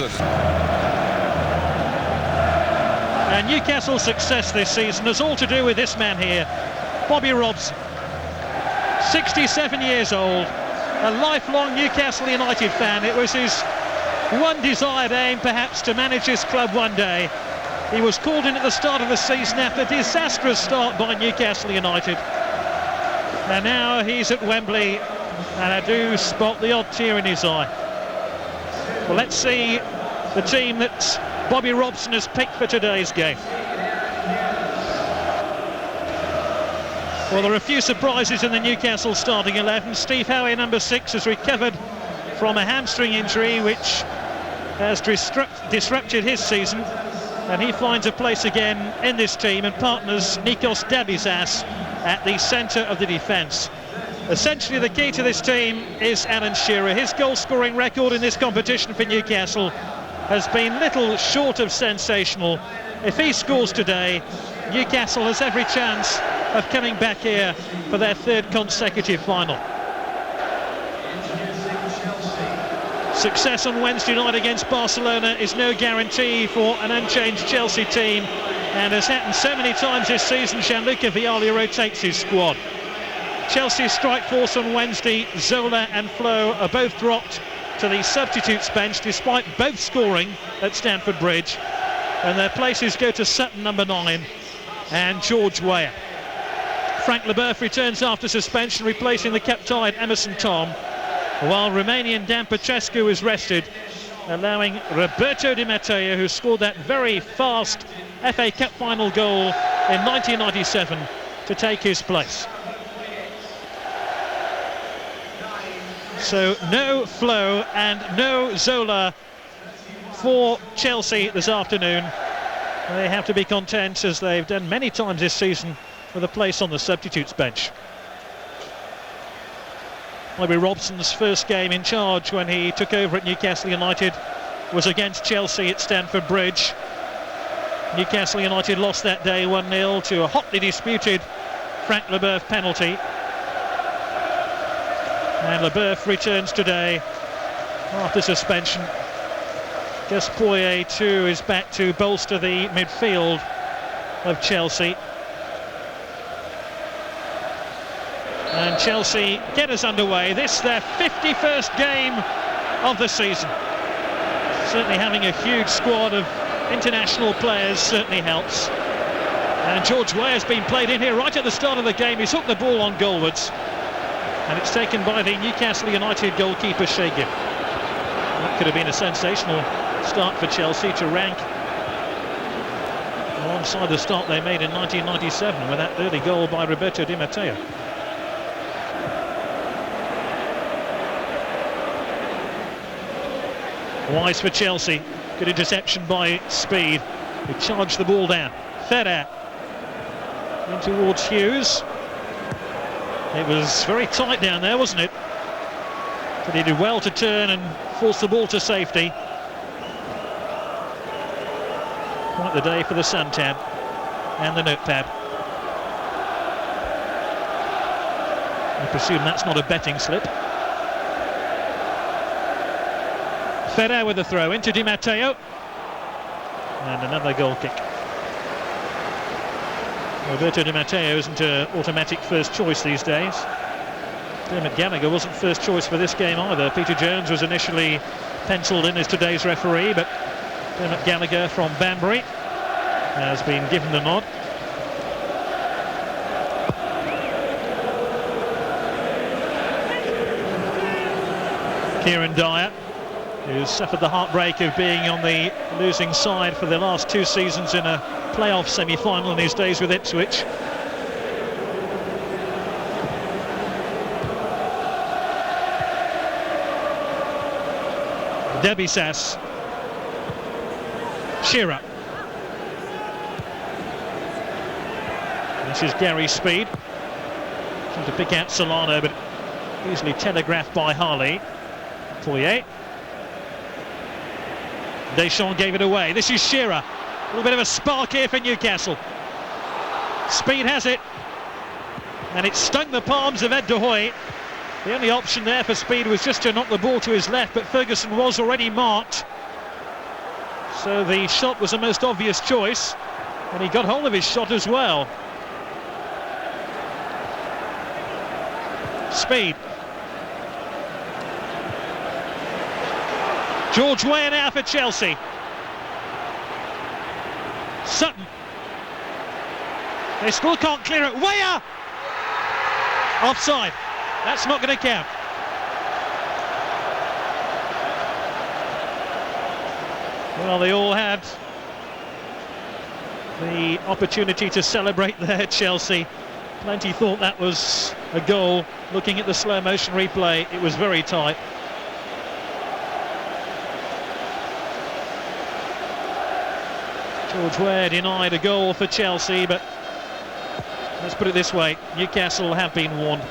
Robson. And Newcastle's success this season is all to do with this man here, Bobby Robson. 67 years old, a lifelong Newcastle United fan. It was his one desired aim, perhaps, to manage his club one day. He was called in at the start of the season after a disastrous start by Newcastle United. And now he's at Wembley, and I do spot the odd tear in his eye. Well, let's see the team that Bobby Robson has picked for today's game. Well, there are a few surprises in the Newcastle starting 11. Steve Howe, number 6, has recovered from a hamstring injury which has disrupted his season, and he finds a place again in this team and partners Nikos Dabizas at the centre of the defence. Essentially, the key to this team is Alan Shearer. His goal-scoring record in this competition for Newcastle has been little short of sensational. If he scores today, Newcastle has every chance of coming back here for their third consecutive final. Success on Wednesday night against Barcelona is no guarantee for an unchanged Chelsea team, and as happened so many times this season, Gianluca Vialli rotates his squad. Chelsea's strike force on Wednesday, Zola and Flo, are both dropped to the substitutes bench despite both scoring at Stamford Bridge, and their places go to Sutton, number 9, and George Weah. Frank Leboeuf returns after suspension, replacing the cap-tied Emerson Tom, while Romanian Dan Petrescu is rested, allowing Roberto Di Matteo, who scored that very fast FA Cup final goal in 1997, to take his place. So no Flo and no Zola for Chelsea this afternoon. They have to be content, as they've done many times this season, with a place on the substitutes bench. Bobby Robson's first game in charge when he took over at Newcastle United was against Chelsea at Stamford Bridge. Newcastle United lost that day 1-0 to a hotly disputed Frank Leboeuf penalty. And Leboeuf returns today after suspension. Gus Poyet too is back to bolster the midfield of Chelsea. And Chelsea get us underway. This their 51st game of the season. Certainly having a huge squad of international players certainly helps. And George Weah has been played in here right at the start of the game. He's hooked the ball on goalwards, and it's taken by the Newcastle United goalkeeper Shagib. That could have been a sensational start for Chelsea to rank alongside the start they made in 1997 with that early goal by Roberto Di Matteo. Wise for Chelsea. Good interception by Speed, who charged the ball down. Ferrer in towards Hughes. It was very tight down there, wasn't it? But he did well to turn and force the ball to safety. Quite the day for the suntan and the notepad. I presume that's not a betting slip. Ferrer with the throw into Di Matteo, and another goal kick. Roberto Di Matteo isn't an automatic first choice these days. Dermot Gallagher wasn't first choice for this game either. Peter Jones was initially penciled in as today's referee, but Dermot Gallagher from Banbury has been given the nod. Kieran Dyer, who's suffered the heartbreak of being on the losing side for the last 2 seasons in a playoff semi-final in his days with Ipswich. Dabizas. Shearer. This is Gary Speed. Trying to pick out Solano, but easily telegraphed by Harley. Poyet. Deschamps gave it away. This is Shearer. A little bit of a spark here for Newcastle. Speed has it, and it stung the palms of Ed de Hoy. The only option there for Speed was just to knock the ball to his left, but Ferguson was already marked, so the shot was the most obvious choice, and he got hold of his shot as well. Speed. George Weah now for Chelsea. Sutton. They still can't clear it. Weah! Offside. That's not going to count. Well, they all had the opportunity to celebrate there, Chelsea. Plenty thought that was a goal. Looking at the slow motion replay, it was very tight. George Weah denied a goal for Chelsea, but let's put it this way, Newcastle have been warned.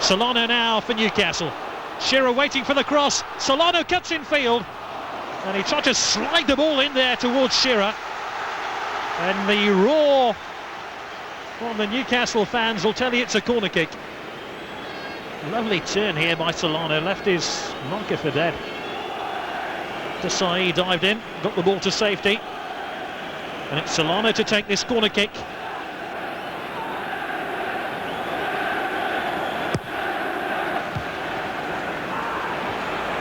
Solano now for Newcastle. Shearer waiting for the cross. Solano cuts in field, and he tried to slide the ball in there towards Shearer. And the roar from the Newcastle fans will tell you it's a corner kick. Lovely turn here by Solano, left his marker for dead. Desai dived in, got the ball to safety, and it's Solano to take this corner kick.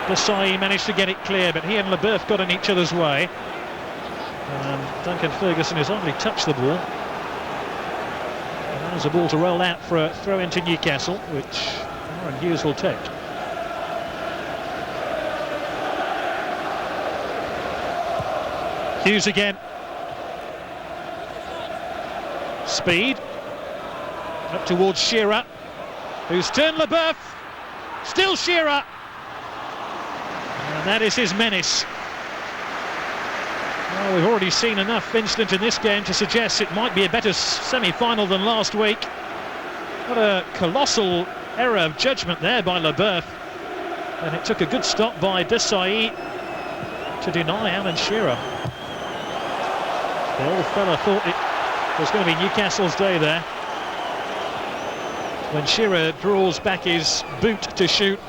Desai managed to get it clear, but he and Leboeuf got in each other's way. Duncan Ferguson has hardly touched the ball. And there's a ball to roll out for a throw into Newcastle, which Aaron Hughes will take. Hughes again. Speed. Up towards Shearer, who's turned Leboeuf. Still Shearer. And that is his menace. Well, we've already seen enough instant in this game to suggest it might be a better semi-final than last week. What a colossal error of judgment there by Leboeuf. And it took a good stop by Desai to deny Alan Shearer. The old fella thought it was going to be Newcastle's day there. When Shearer draws back his boot to shoot,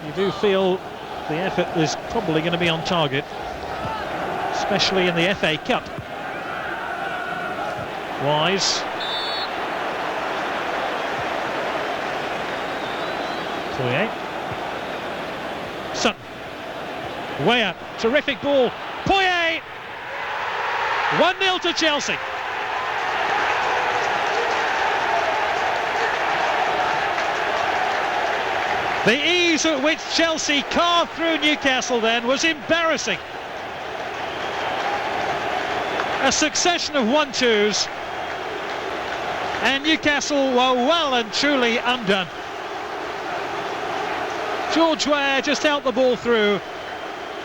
you do feel the effort is probably going to be on target, especially in the FA Cup. Wise. Poirier. Sutton. Weah, terrific ball. Poirier! 1-0 to Chelsea. The ease at which Chelsea carved through Newcastle then was embarrassing. A succession of 1-2s, and Newcastle were well and truly undone. George Weah just helped the ball through,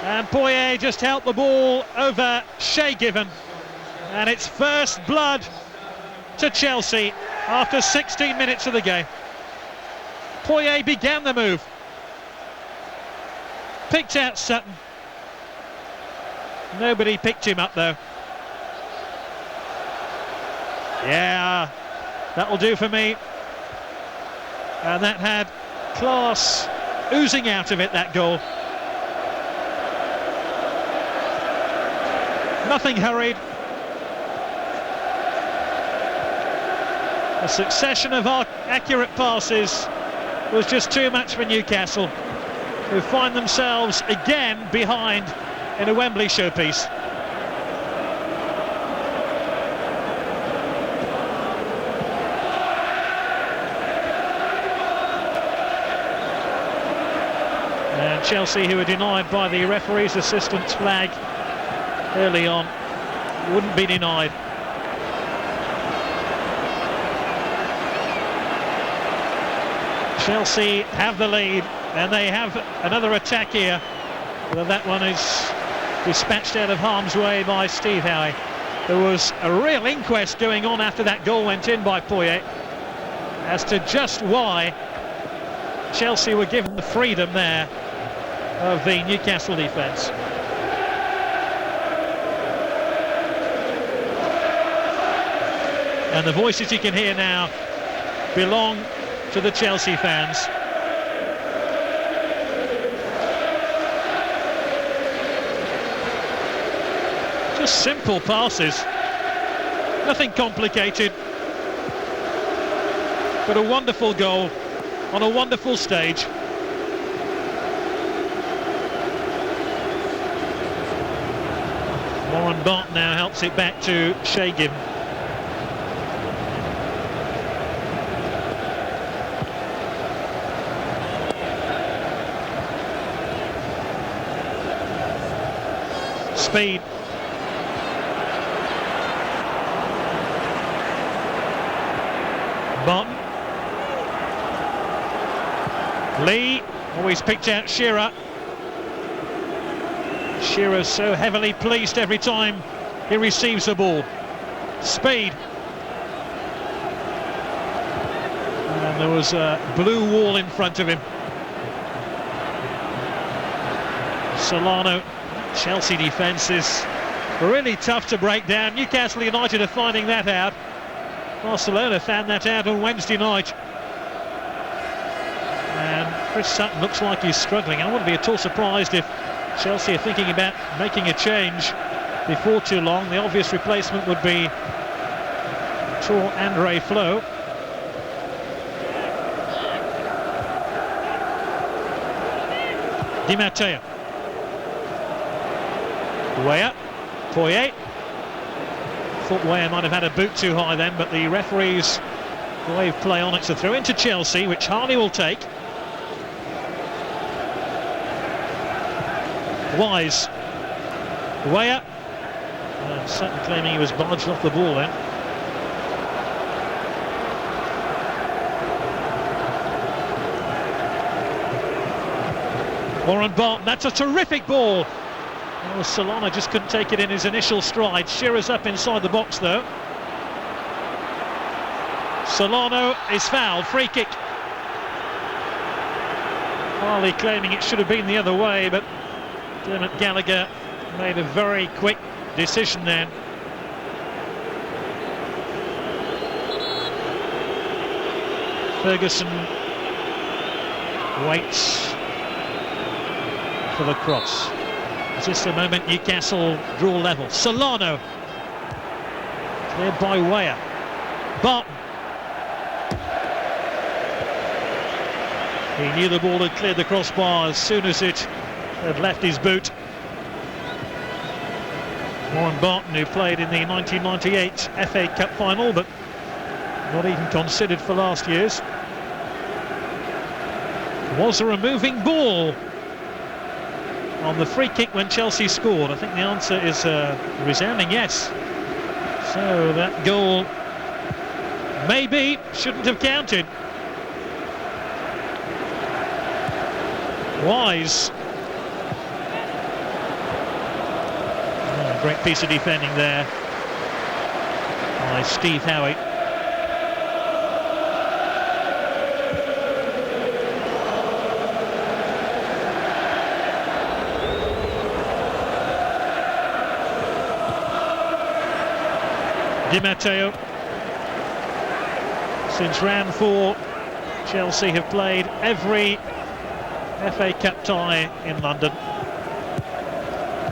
and Poirier just helped the ball over Shea Given, and it's first blood to Chelsea after 16 minutes of the game. Poirier began the move, picked out Sutton. Nobody picked him up though. Yeah, that'll do for me. And that had class oozing out of it, that goal. Nothing hurried. A succession of accurate passes was just too much for Newcastle, who find themselves again behind in a Wembley showpiece. And Chelsea, who were denied by the referee's assistant's flag early on, wouldn't be denied. Chelsea have the lead, and they have another attack here. Well, that one is dispatched out of harm's way by Steve Howe. There was a real inquest going on after that goal went in by Poirier as to just why Chelsea were given the freedom there of the Newcastle defence. And the voices you can hear now belong to the Chelsea fans. Just simple passes, nothing complicated, but a wonderful goal on a wonderful stage. Warren Barton now helps it back to Shagin. Speed. Barton. Lee always picked out Shearer. Shearer's so heavily policed every time he receives the ball. Speed. And there was a blue wall in front of him. Solano. Chelsea defence is really tough to break down. Newcastle United are finding that out. Barcelona found that out on Wednesday night. And Chris Sutton looks like he's struggling. I wouldn't be at all surprised if Chelsea are thinking about making a change before too long. The obvious replacement would be Andre Flo. Di Matteo. Weah, Poirier. Thought Weah might have had a boot too high then, but the referees wave play on. It's a throw into Chelsea, which Harley will take. Wise. Weah. Sutton claiming he was barged off the ball then. Warren Barton, that's a terrific ball. Oh, Solana just couldn't take it in his initial stride. Shearer's up inside the box though. Solano is fouled, free kick. Harley claiming it should have been the other way, but Dermot Gallagher made a very quick decision then. Ferguson waits for the cross. Just a moment, Newcastle draw level. Solano cleared by Weah. Barton. He knew the ball had cleared the crossbar as soon as it had left his boot. Warren Barton, who played in the 1998 FA Cup final, but not even considered for last year's. Was there a moving ball on the free kick when Chelsea scored? I think the answer is a resounding yes. So that goal maybe shouldn't have counted. Wise. Oh, great piece of defending there by Steve Howie. Di Matteo. Since round 4, Chelsea have played every FA Cup tie in London.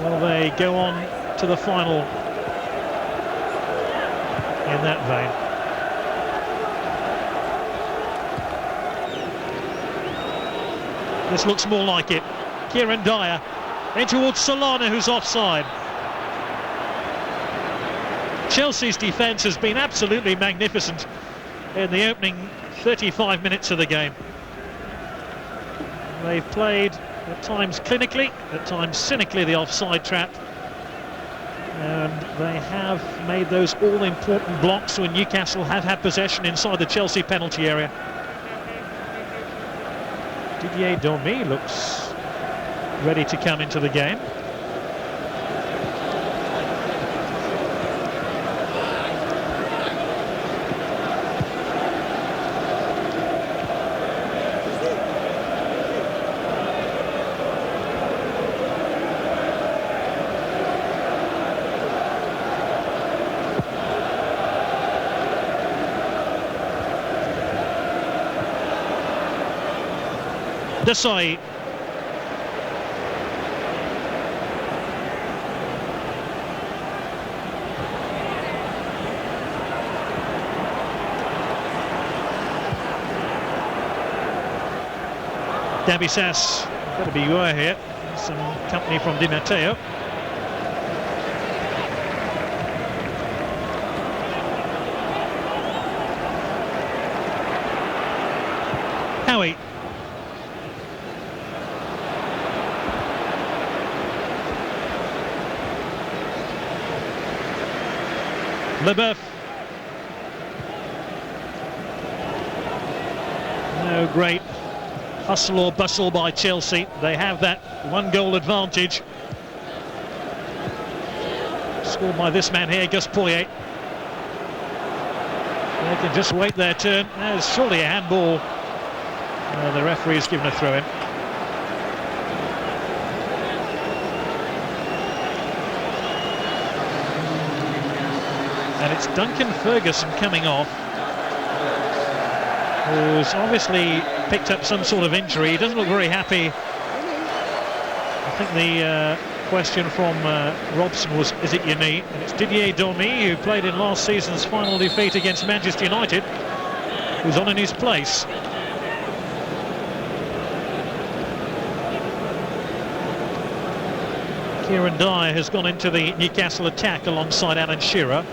Well, they go on to the final in that vein. This looks more like it. Kieran Dyer in towards Solana, who's offside. Chelsea's defence has been absolutely magnificent in the opening 35 minutes of the game. They've played at times clinically, at times cynically the offside trap, and they have made those all-important blocks when Newcastle have had possession inside the Chelsea penalty area. Didier Dormy looks ready to come into the game. Desai. Dabisas, better beware here. Some company from Di Matteo. Howie. Leboeuf. No great hustle or bustle by Chelsea. They have that one-goal advantage. Scored by this man here, Gus Poyet. They can just wait their turn. There's surely a handball. The referee has given a throw-in. And it's Duncan Ferguson coming off, who's obviously picked up some sort of injury. He doesn't look very happy. I think the question from Robson was, is it your knee? And it's Didier Domi, who played in last season's final defeat against Manchester United, who's on in his place. Kieran Dyer has gone into the Newcastle attack alongside Alan Shearer.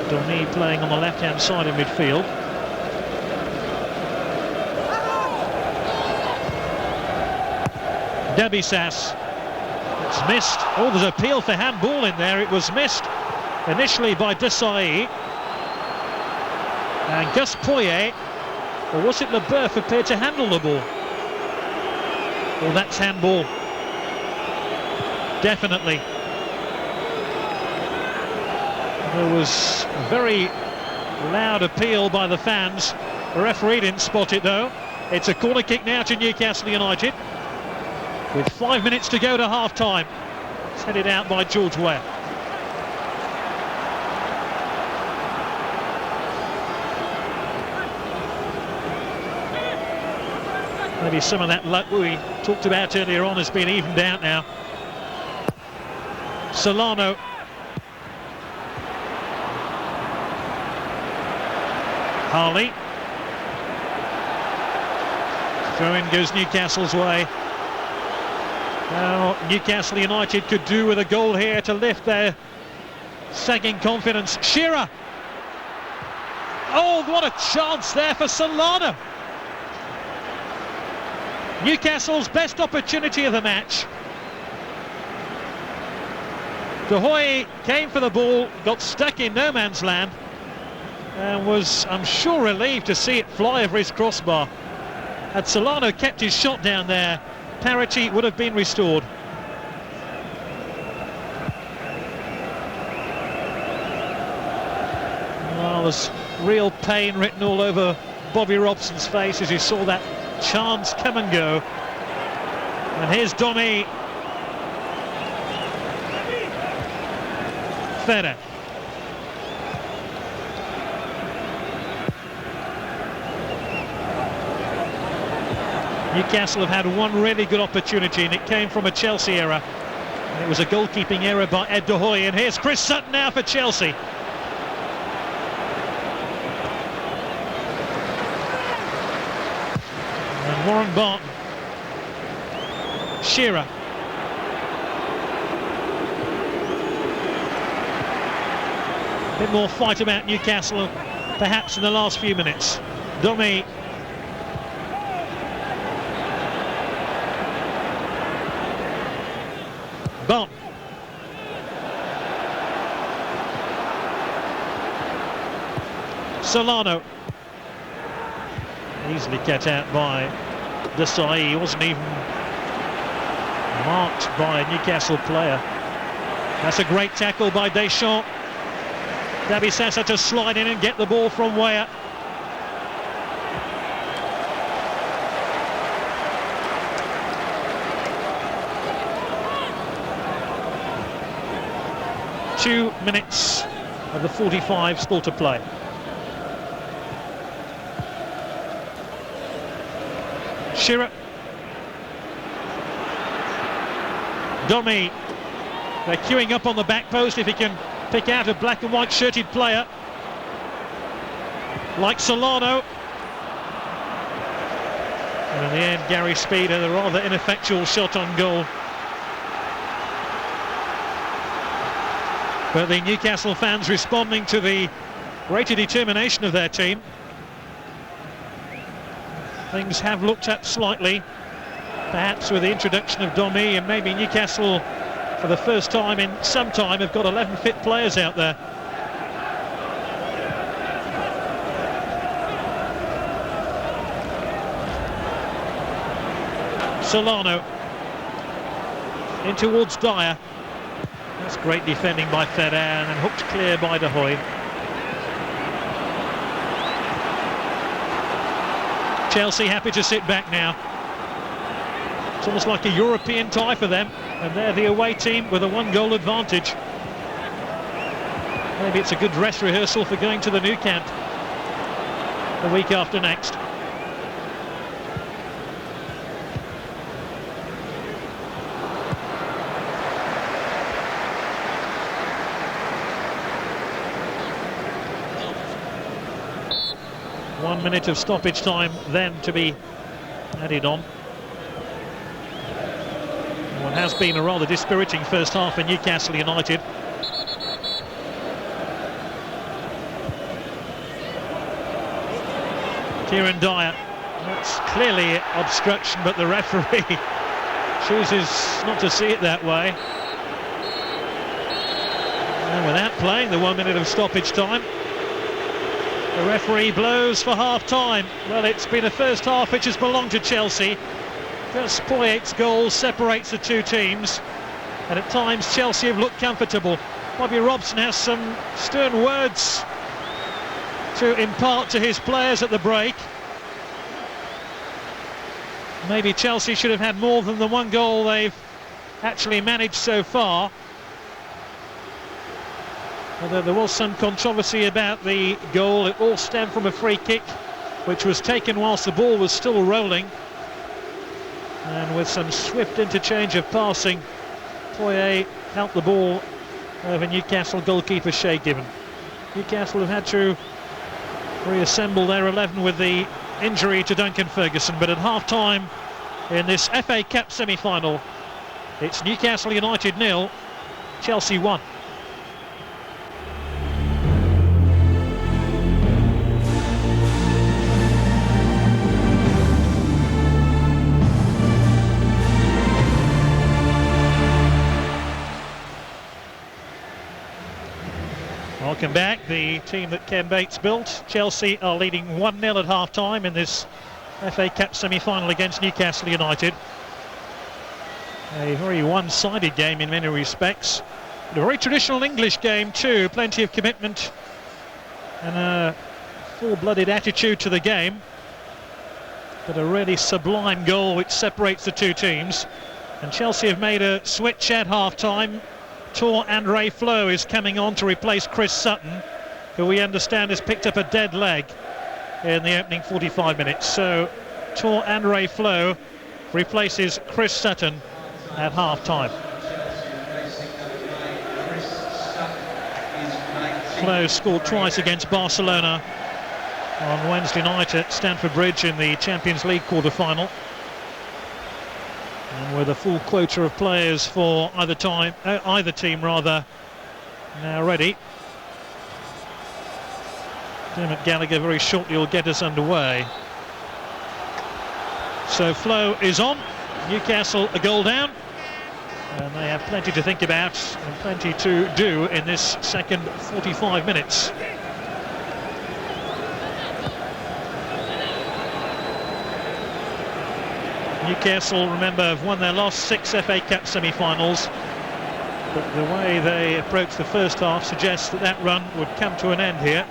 Domi playing on the left-hand side in midfield. Dabisas. It's missed. Oh, there's an appeal for handball in there. It was missed initially by Desailly. And Gus Poyet, or was it Leboeuf, appeared to handle the ball? Well, that's handball. Definitely. There was a very loud appeal by the fans. The referee didn't spot it though. It's a corner kick now to Newcastle United, with 5 minutes to go to half-time. It's headed out by George Weah. Maybe some of that luck we talked about earlier on has been evened out now. Solano. Harley. Throw-in goes Newcastle's way. Now Newcastle United could do with a goal here to lift their sagging confidence. Shearer. Oh, what a chance there for Solano. Newcastle's best opportunity of the match. De Hoy came for the ball, got stuck in no man's land, and was, I'm sure, relieved to see it fly over his crossbar. Had Solano kept his shot down there, parity would have been restored. Well, there's real pain written all over Bobby Robson's face as he saw that chance come and go. And here's Domi. Feder. Newcastle have had one really good opportunity, and it came from a Chelsea error. And it was a goalkeeping error by Ed De Hoy. And here's Chris Sutton now for Chelsea. And Warren Barton. Shearer. A bit more fight about Newcastle, perhaps in the last few minutes. Domi. Barton. Solano. Easily cut out by Desailly. He wasn't even marked by a Newcastle player. That's a great tackle by Deschamps. Dabisas had to slide in and get the ball from Weah. Two minutes of the 45 still to play. Shearer. Domi. They're queuing up on the back post if he can pick out a black and white shirted player. like Solano. And in the end, Gary Speed had a rather ineffectual shot on goal. But the Newcastle fans responding to the greater determination of their team. Things have looked up slightly, perhaps with the introduction of Domi, and maybe Newcastle, for the first time in some time, have got 11 fit players out there. Solano in towards Dyer. That's great defending by Ferrer, and then hooked clear by De Hoy. Chelsea happy to sit back now. It's almost like a European tie for them, and they're the away team with a 1-goal advantage. Maybe it's a good dress rehearsal for going to the Nou Camp the week after next. One minute of stoppage time then to be added on. What has been a rather dispiriting first half in Newcastle United. Kieran Dyer, that's clearly obstruction, but the referee chooses not to see it that way. And without playing the 1 minute of stoppage time, the referee blows for half-time. Well, it's been a first half which has belonged to Chelsea. Gus Poyet's goal separates the two teams, and at times Chelsea have looked comfortable. Bobby Robson has some stern words to impart to his players at the break. Maybe Chelsea should have had more than the 1 goal they've actually managed so far. Although there was some controversy about the goal, it all stemmed from a free kick which was taken whilst the ball was still rolling, and with some swift interchange of passing, Poyet helped the ball over Newcastle goalkeeper Shay Given. Newcastle have had to reassemble their 11 with the injury to Duncan Ferguson, but at half-time in this FA Cup semi-final, it's Newcastle United 0, Chelsea 1. Welcome back. The team that Ken Bates built, Chelsea, are leading 1-0 at half-time in this FA Cup semi-final against Newcastle United. A very one-sided game in many respects. A very traditional English game too, plenty of commitment and a full-blooded attitude to the game. But a really sublime goal which separates the two teams. And Chelsea have made a switch at half-time. Tor Andre Flo is coming on to replace Chris Sutton, who we understand has picked up a dead leg in the opening 45 minutes. So Tor Andre Flo replaces Chris Sutton at half-time. Flo scored twice against Barcelona on Wednesday night at Stamford Bridge in the Champions League quarter-final. And with a full quota of players for either team now ready. Dermot Gallagher very shortly will get us underway. So Flo is on. Newcastle a goal down, and they have plenty to think about and plenty to do in this second 45 minutes. Newcastle, remember, have won their last 6 FA Cup semi-finals, but the way they approached the first half suggests that that run would come to an end here.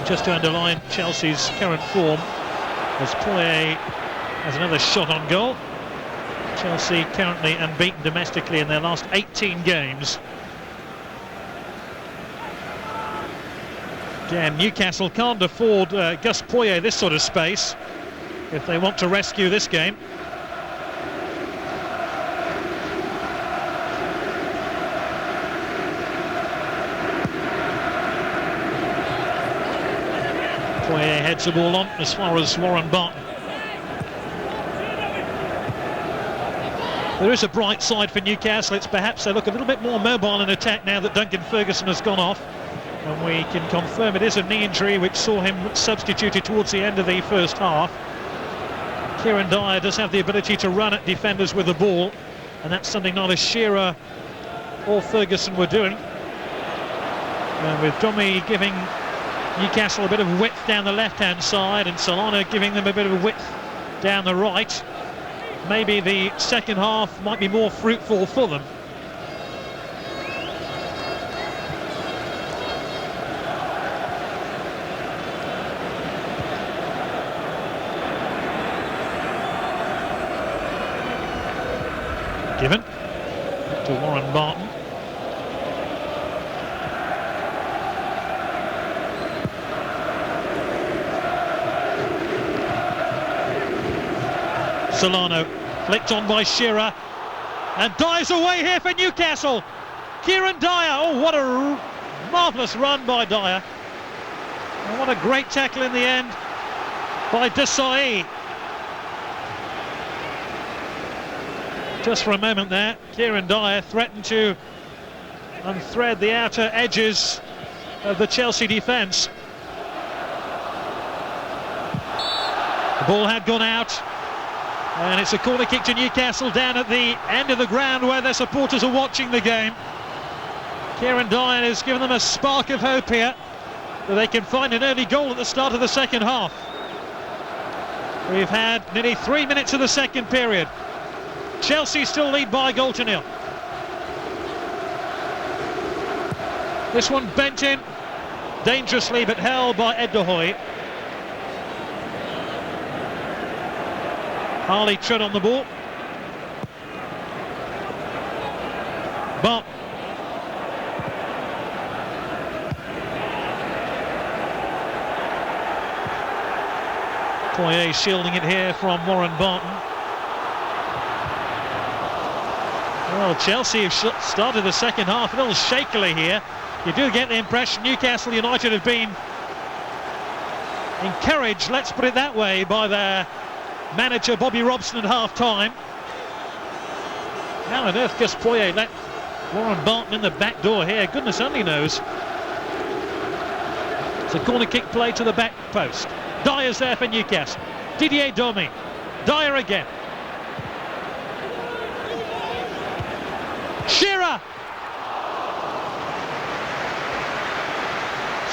Just to underline Chelsea's current form, as Poyet has another shot on goal. Chelsea currently unbeaten domestically in their last 18 games. Again, Newcastle can't afford Gus Poyet this sort of space if they want to rescue this game. Poirier heads the ball on as far as Warren Barton. There is a bright side for Newcastle. It's perhaps they look a little bit more mobile in attack now that Duncan Ferguson has gone off. And we can confirm it is a knee injury which saw him substituted towards the end of the first half. Kieran Dyer does have the ability to run at defenders with the ball, and that's something neither Shearer or Ferguson were doing. And with Domi giving Newcastle a bit of width down the left-hand side and Solana giving them a bit of width down the right, maybe the second half might be more fruitful for them. Given to Warren Barton. Solano flicked on by Shearer, and Dyer's away here for Newcastle. Kieran Dyer, oh what a marvellous run by Dyer, and what a great tackle in the end by Desai. Just for a moment there, Kieran Dyer threatened to unthread the outer edges of the Chelsea defence. The ball had gone out, and it's a corner kick to Newcastle down at the end of the ground where their supporters are watching the game. Kieran Dyer has given them a spark of hope here that they can find an early goal at the start of the second half. We've had nearly 3 minutes of the second period. Chelsea still lead by a goal to nil. This one bent in dangerously but held by Ed de Hoy. Harley tread on the ball. But Poirier shielding it here from Warren Barton. Well, Chelsea have started the second half a little shakily here. You do get the impression Newcastle United have been encouraged, let's put it that way, by their manager Bobby Robson at half-time. How on earth just Poirier let Warren Barton in the back door here? Goodness only knows. It's a corner kick play to the back post. Dyer's there for Newcastle. Didier Domi. Dyer again. Shearer!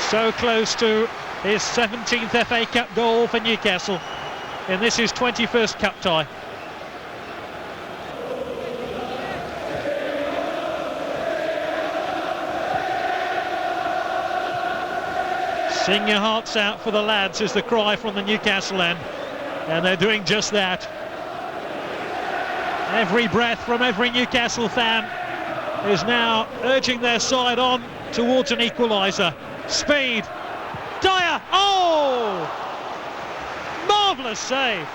So close to his 17th FA Cup goal for Newcastle in this his 21st cup tie. Sing your hearts out for the lads is the cry from the Newcastle end, and they're doing just that. Every breath from every Newcastle fan is now urging their side on towards an equaliser. Speed. Dyer. Oh! Marvellous save.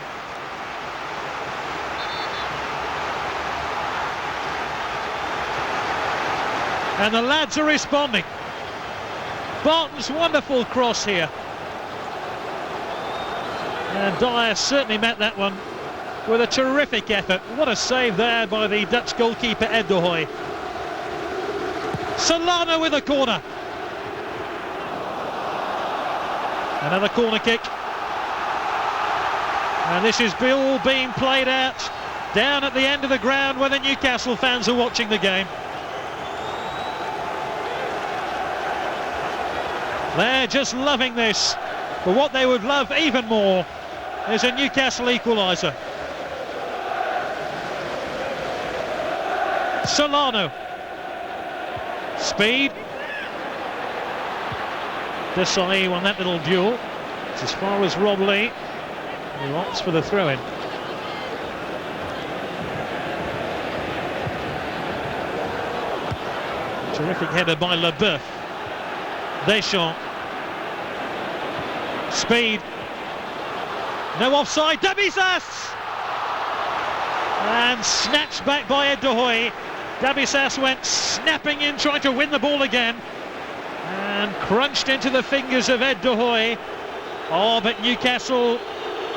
And the lads are responding. Barton's wonderful cross here. And Dyer certainly met that one with a terrific effort. What a save there by the Dutch goalkeeper Ed de Hoy. Solana with a corner. Another corner kick. And this is all being played out down at the end of the ground where the Newcastle fans are watching the game. They're just loving this. But what they would love even more is a Newcastle equaliser. Solano. Speed. Desai won that little duel. It's as far as Rob Lee, who opts for the throw-in. Terrific header by Leboeuf. Deschamps. Speed. No offside. Dabisas! And snatched back by Ed de Hoy. Dabisas went snapping in, trying to win the ball again, and crunched into the fingers of Ed de Hoy. Oh, but Newcastle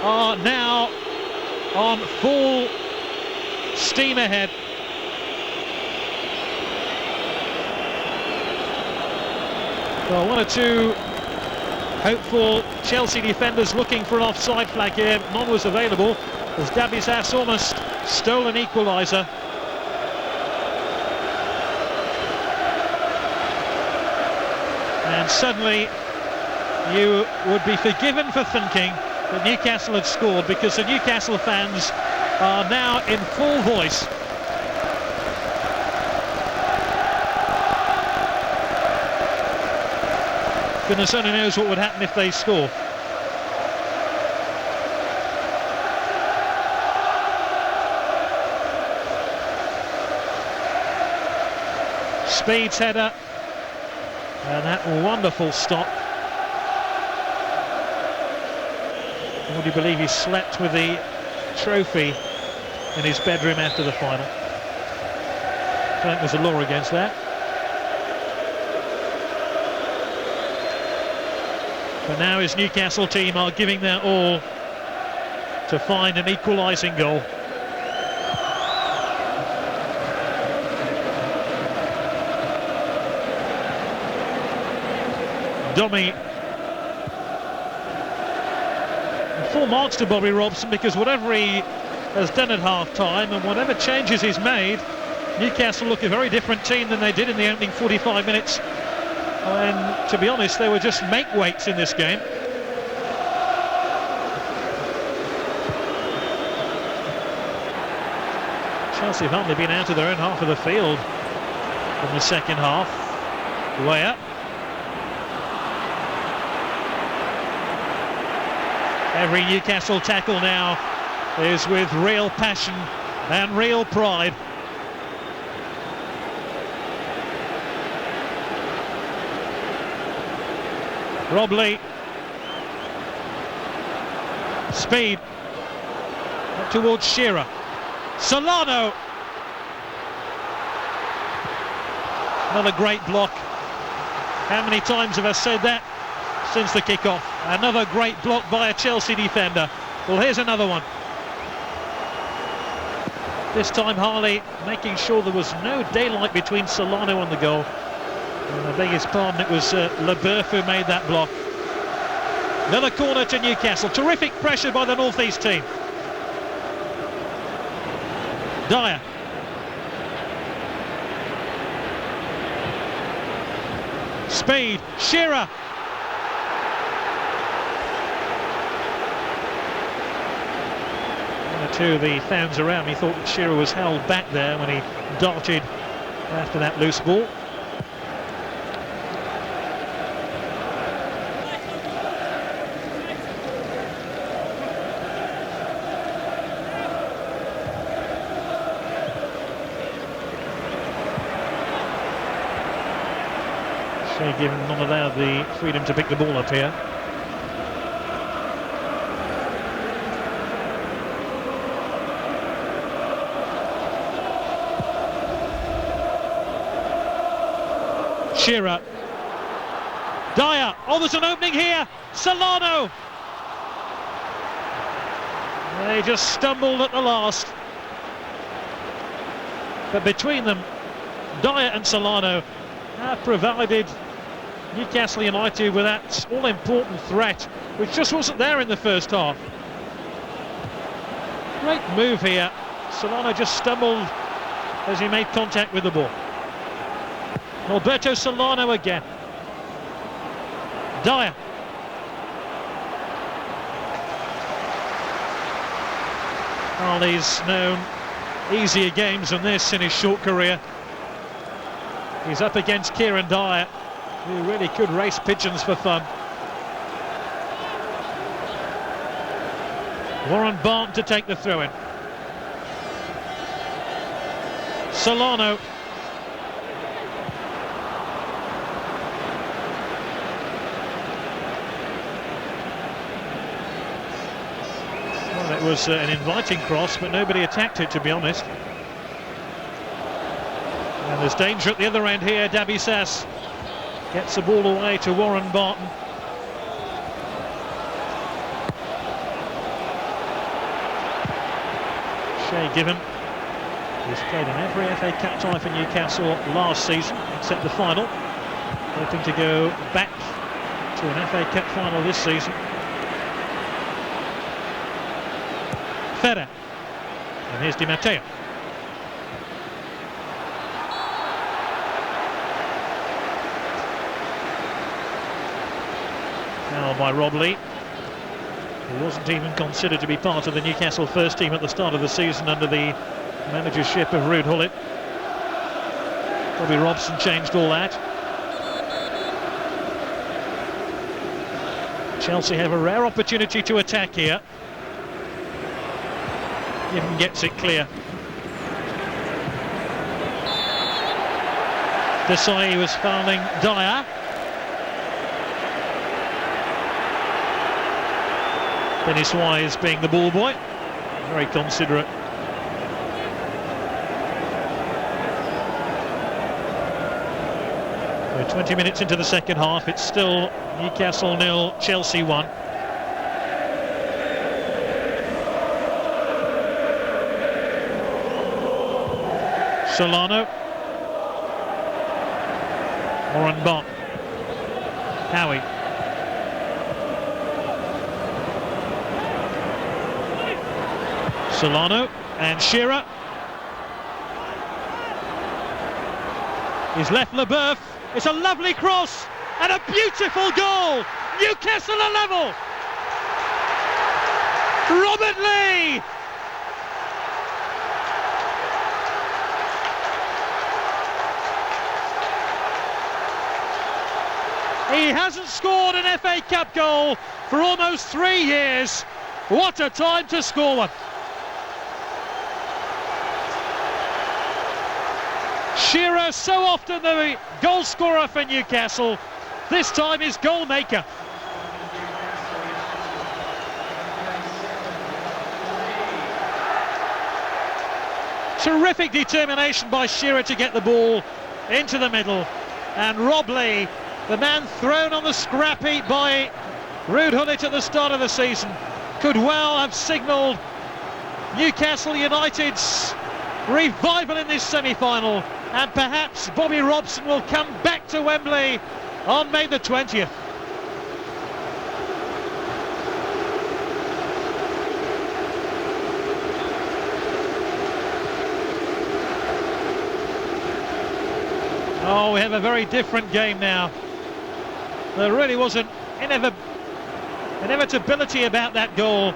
are now on full steam ahead. Well, one or two hopeful Chelsea defenders looking for an offside flag here. None was available as Dabizas almost stole an equaliser. And suddenly you would be forgiven for thinking that Newcastle had scored, because the Newcastle fans are now in full voice. Goodness only knows what would happen if they score. Speed's header, and that wonderful stop. Would you believe he slept with the trophy in his bedroom after the final? I think there's a law against that. But now his Newcastle team are giving their all to find an equalising goal. Dummy. Full marks to Bobby Robson, because whatever he has done at half-time and whatever changes he's made, Newcastle look a very different team than they did in the opening 45 minutes. And to be honest, they were just make-weights in this game. Chelsea have hardly been out of their own half of the field in the second half. Way up. Every Newcastle tackle now is with real passion and real pride. Rob Lee. Speed. Up towards Shearer. Solano. Another great block. How many times have I said that since the kick-off? Another great block by a Chelsea defender. Well, here's another one. This time Harley making sure there was no daylight between Solano and the goal. And I beg his pardon, it was Leboeuf who made that block. Another corner to Newcastle. Terrific pressure by the North East team. Dyer. Speed. Shearer. Two of the fans around me thought that Shearer was held back there when he darted after that loose ball. Shea Given not allowed the freedom to pick the ball up here. Shearer. Dyer. Oh, there's an opening here. Solano. They just stumbled at the last. But between them, Dyer and Solano have provided Newcastle United with that all-important threat, which just wasn't there in the first half. Great move here. Solano just stumbled as he made contact with the ball. Alberto Solano again. Dyer. Harley's known easier games than this in his short career. He's up against Kieran Dyer, who really could race pigeons for fun. Warren Barton to take the throw-in. Solano. Well, it was an inviting cross, but nobody attacked it, to be honest. And there's danger at the other end here. Dabizas gets the ball away to Warren Barton. Shay Given, who's played in every FA Cup tie for Newcastle last season, except the final, hoping to go back to an FA Cup final this season. Ferrer, and here's Di Matteo. Now by Rob Lee, who wasn't even considered to be part of the Newcastle first team at the start of the season under the managership of Ruud Gullit. Bobby Robson changed all that. Chelsea have a rare opportunity to attack here. Given gets it clear. Desai was fouling Dyer. Dennis Wise being the ball boy, very considerate. We're 20 minutes into the second half. It's still Newcastle 0, Chelsea 1. Solano, Warren Bott, Howie. Solano and Shearer. He's left LeBeuf. It's a lovely cross and a beautiful goal. Newcastle are level. Robert Lee. He hasn't scored an FA Cup goal for almost 3 years. What a time to score one. Shearer, so often the goal scorer for Newcastle, this time his goal maker. Terrific determination by Shearer to get the ball into the middle, and Rob Lee, the man thrown on the scrap heap by Ruud Gullit at the start of the season, could well have signalled Newcastle United's revival in this semi-final, and perhaps Bobby Robson will come back to Wembley on May the 20th. Oh, we have a very different game now. There really was an inevitability about that goal,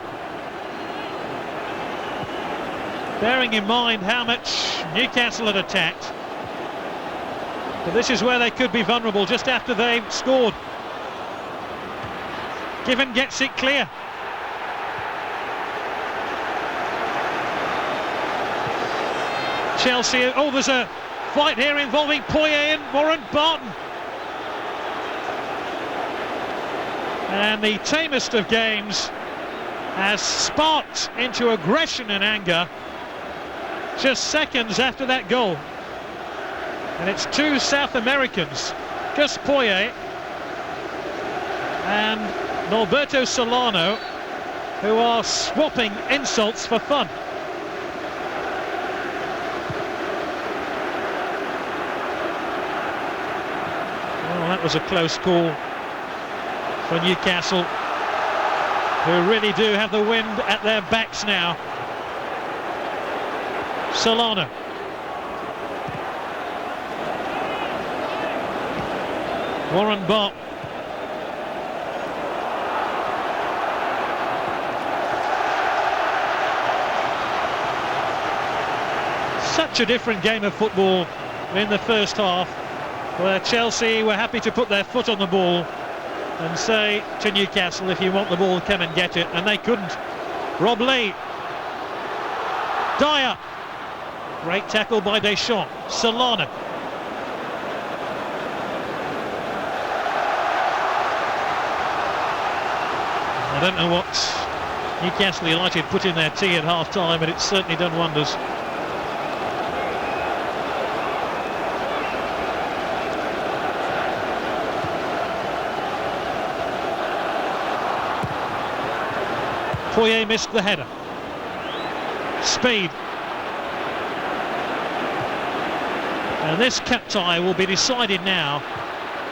bearing in mind how much Newcastle had attacked. But this is where they could be vulnerable just after they've scored. Given gets it clear. Chelsea, oh, there's a fight here involving Poyet and Warren Barton. And the tamest of games has sparked into aggression and anger just seconds after that goal. And it's two South Americans, Gus Poyet and Norberto Solano, who are swapping insults for fun. Well, that was a close call for Newcastle, who really do have the wind at their backs now. Solano. Warren Bott. Such a different game of football in the first half, where Chelsea were happy to put their foot on the ball and say to Newcastle, if you want the ball, come and get it, and they couldn't. Rob Lee. Dyer. Great tackle by Deschamps. Solano. I don't know what Newcastle United put in their tea at half-time, but it's certainly done wonders. Poyet missed the header. Speed. And this cup tie will be decided now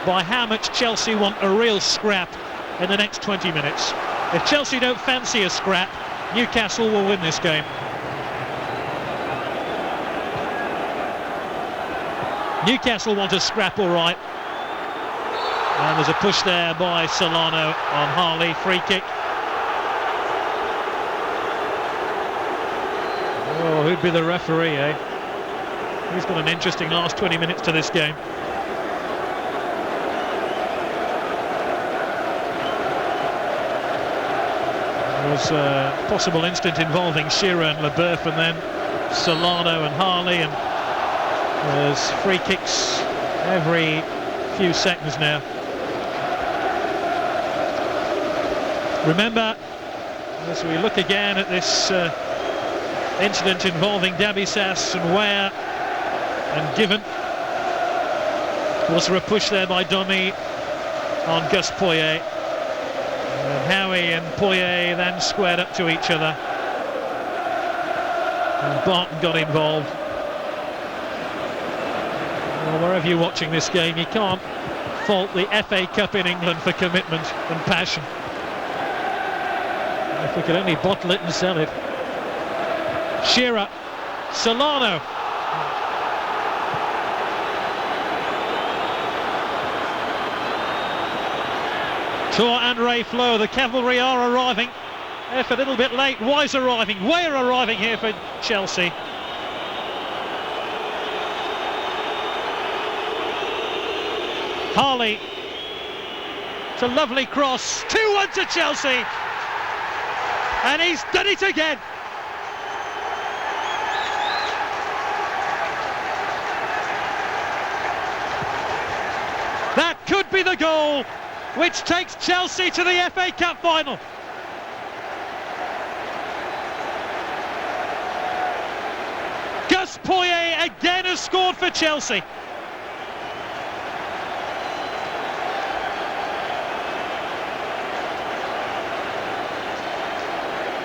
by how much Chelsea want a real scrap in the next 20 minutes. If Chelsea don't fancy a scrap, Newcastle will win this game. Newcastle want a scrap, all right. And there's a push there by Solano on Harley, free kick. Oh, who'd be the referee, eh? He's got an interesting last 20 minutes to this game. There was a possible incident involving Shearer and Leboeuf, and then Solano and Harley, and there's free kicks every few seconds now. Remember, as we look again at this incident involving Dabisas and Ware and Given, was there a push there by Domi on Gus Poyet, and Howie and Poyet then squared up to each other, and Barton got involved. Well, wherever you're watching this game, you can't fault the FA Cup in England for commitment and passion. If we could only bottle it and sell it. Shearer, Solano. Tour and Ray Flo, the cavalry are arriving. If a little bit late, Wise arriving, Weir arriving here for Chelsea. Harley, it's a lovely cross, 2-1 to Chelsea, and he's done it again. That could be the goal which takes Chelsea to the FA Cup final. Gus Poyet again has scored for Chelsea.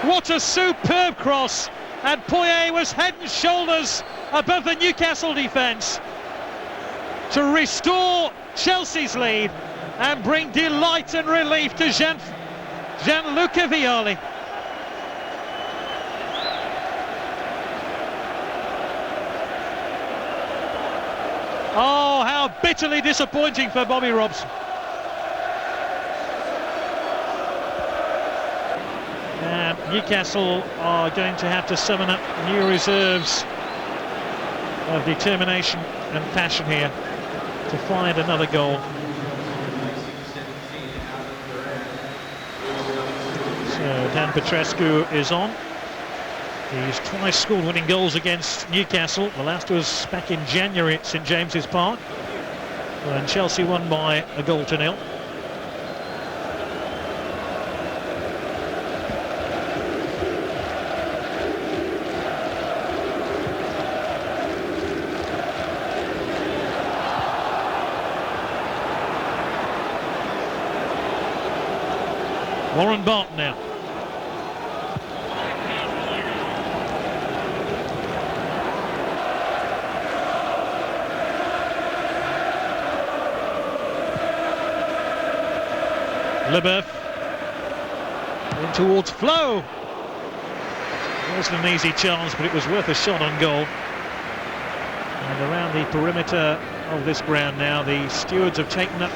What a superb cross, and Poyet was head and shoulders above the Newcastle defence to restore Chelsea's lead and bring delight and relief to Gianluca Vialli. Oh, how bitterly disappointing for Bobby Robson. And Newcastle are going to have to summon up new reserves of determination and passion here to find another goal. So Dan Petrescu is on. He's twice scored winning goals against Newcastle. The last was back in January at St James's Park, when Chelsea won by 1-0. Warren Barton now. Leboeuf in towards Flo. It wasn't an easy chance, but it was worth a shot on goal. And around the perimeter of this ground now, the stewards have taken up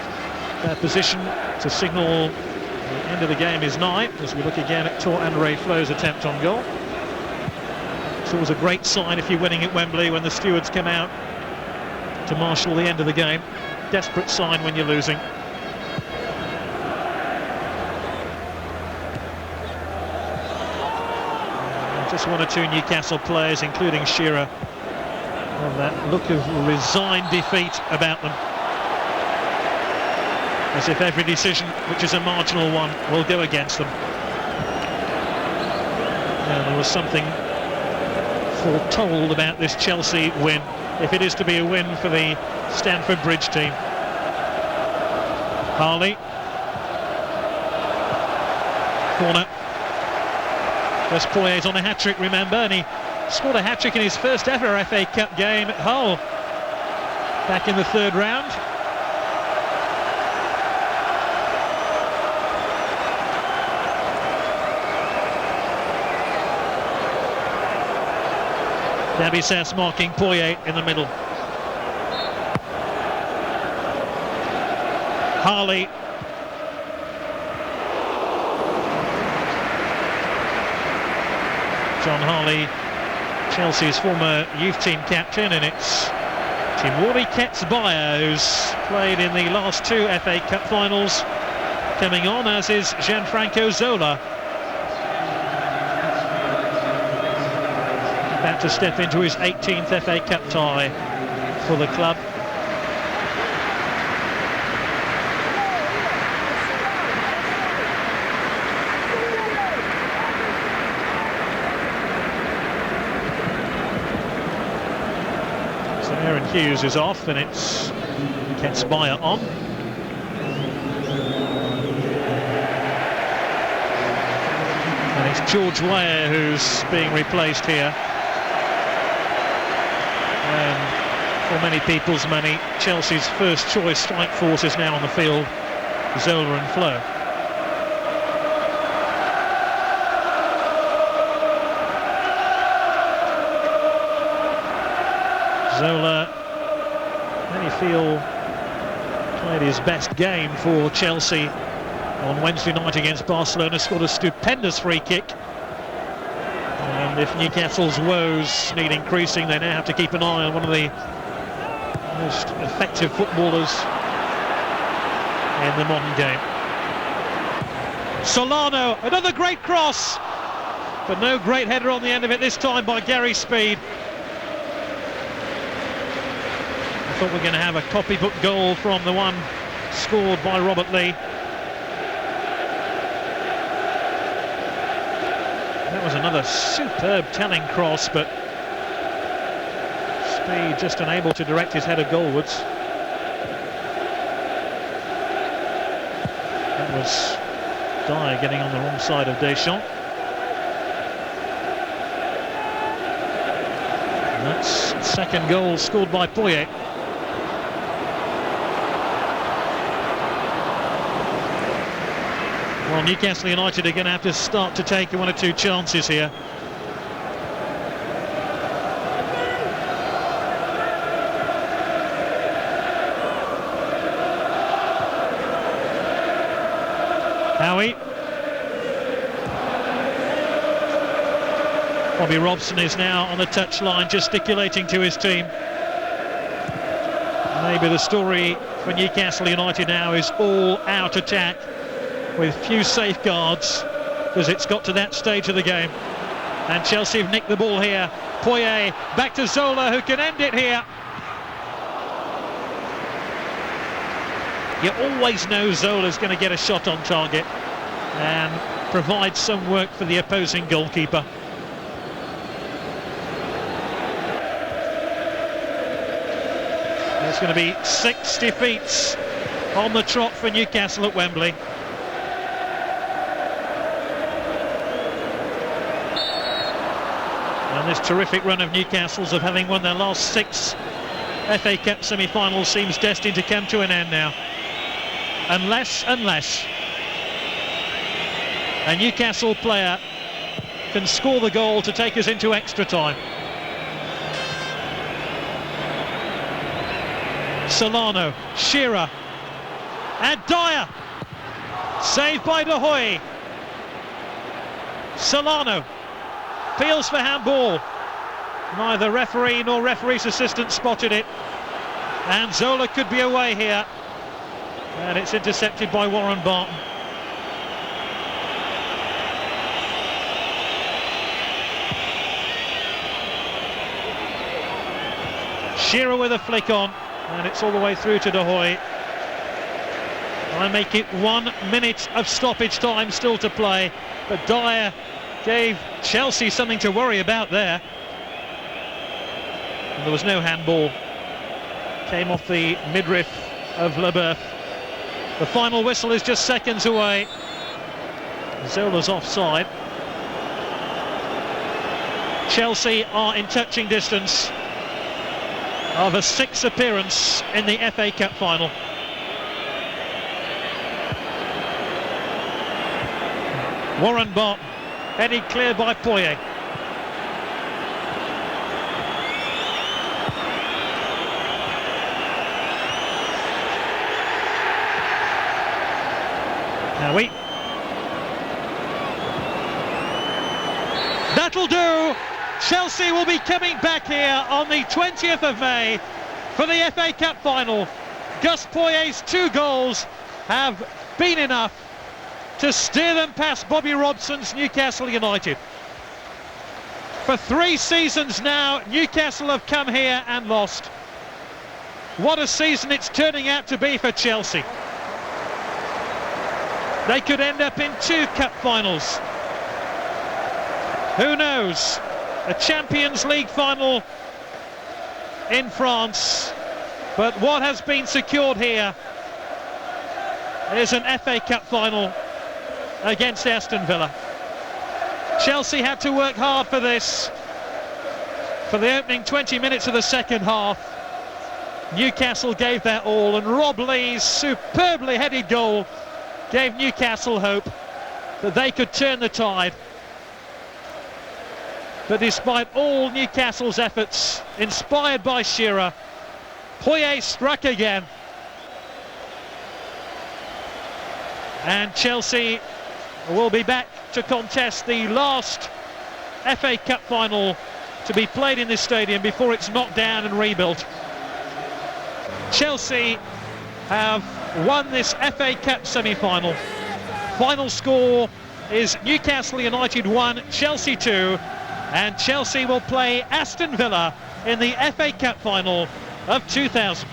their position to signal the end of the game is nigh, as we look again at Tor and Ray Flo's attempt on goal. It's always a great sign if you're winning at Wembley when the stewards come out to marshal the end of the game. Desperate sign when you're losing. Just one or two Newcastle players, including Shearer, have that look of resigned defeat about them, as if every decision, which is a marginal one, will go against them. Now, there was something foretold about this Chelsea win, if it is to be a win for the Stamford Bridge team. Harley. Corner. Gus Poyet on a hat-trick, remember, and he scored a hat-trick in his first ever FA Cup game at Hull. back in the third round. Dabisas marking Poyet in the middle. Harley. John Harley, Chelsea's former youth team captain, and it's Timori Ketsbaya who's played in the last two FA Cup finals coming on, as is Gianfranco Zola. About to step into his 18th FA Cup tie for the club. So Aaron Hughes is off, and it's Ketsbaya on. And it's George Weah who's being replaced here. For many people's money, Chelsea's first choice strike force is now on the field, Zola and Flo. Zola, many feel, played his best game for Chelsea on Wednesday night against Barcelona, scored a stupendous free kick. And if Newcastle's woes need increasing, they now have to keep an eye on one of the most effective footballers in the modern game. Solano, another great cross, but no great header on the end of it this time by Gary Speed. I thought we were going to have a copybook goal from the one scored by Robert Lee. That was another superb telling cross, but Speed just unable to direct his header goalwards. That was Dyer getting on the wrong side of Deschamps. And that's second goal scored by Poyet. Well, Newcastle United are going to have to start to take one or two chances here. Howie. Bobby Robson is now on the touchline gesticulating to his team. Maybe the story for Newcastle United now is all out attack with few safeguards, because it's got to that stage of the game. And Chelsea have nicked the ball here. Poyet back to Zola, who can end it here. You always know Zola's going to get a shot on target and provide some work for the opposing goalkeeper. There's going to be 6 defeats on the trot for Newcastle at Wembley. And this terrific run of Newcastle's of having won their last 6 FA Cup semi-finals seems destined to come to an end now. Unless a Newcastle player can score the goal to take us into extra time. Solano, Shearer, and Dyer. Saved by De Hoy. Solano appeals for handball. Neither referee nor referee's assistant spotted it. And Zola could be away here. And it's intercepted by Warren Barton. Shearer with a flick on, and it's all the way through to De Hoy. I make it 1 minute of stoppage time still to play, but Dyer gave Chelsea something to worry about there. And there was no handball. Came off the midriff of Leboeuf. The final whistle is just seconds away. Zola's offside. Chelsea are in touching distance. of a sixth appearance in the FA Cup final. Warren Bott, headed clear by Poyet. Howie. That'll do. Chelsea will be coming back here on the 20th of May for the FA Cup final. Gus Poyet's 2 goals have been enough to steer them past Bobby Robson's Newcastle United. For 3 seasons now, Newcastle have come here and lost. What a season it's turning out to be for Chelsea. They could end up in 2 cup finals. Who knows? A Champions League final in France. But what has been secured here is an FA Cup final against Aston Villa. Chelsea had to work hard for this. For the opening 20 minutes of the second half, Newcastle gave their all, and Rob Lee's superbly headed goal gave Newcastle hope that they could turn the tide. But despite all Newcastle's efforts, inspired by Shearer, Poyet struck again. And Chelsea will be back to contest the last FA Cup final to be played in this stadium before it's knocked down and rebuilt. Chelsea have won this FA Cup semi-final. Final score is Newcastle United 1, Chelsea 2, and Chelsea will play Aston Villa in the FA Cup final of 2000.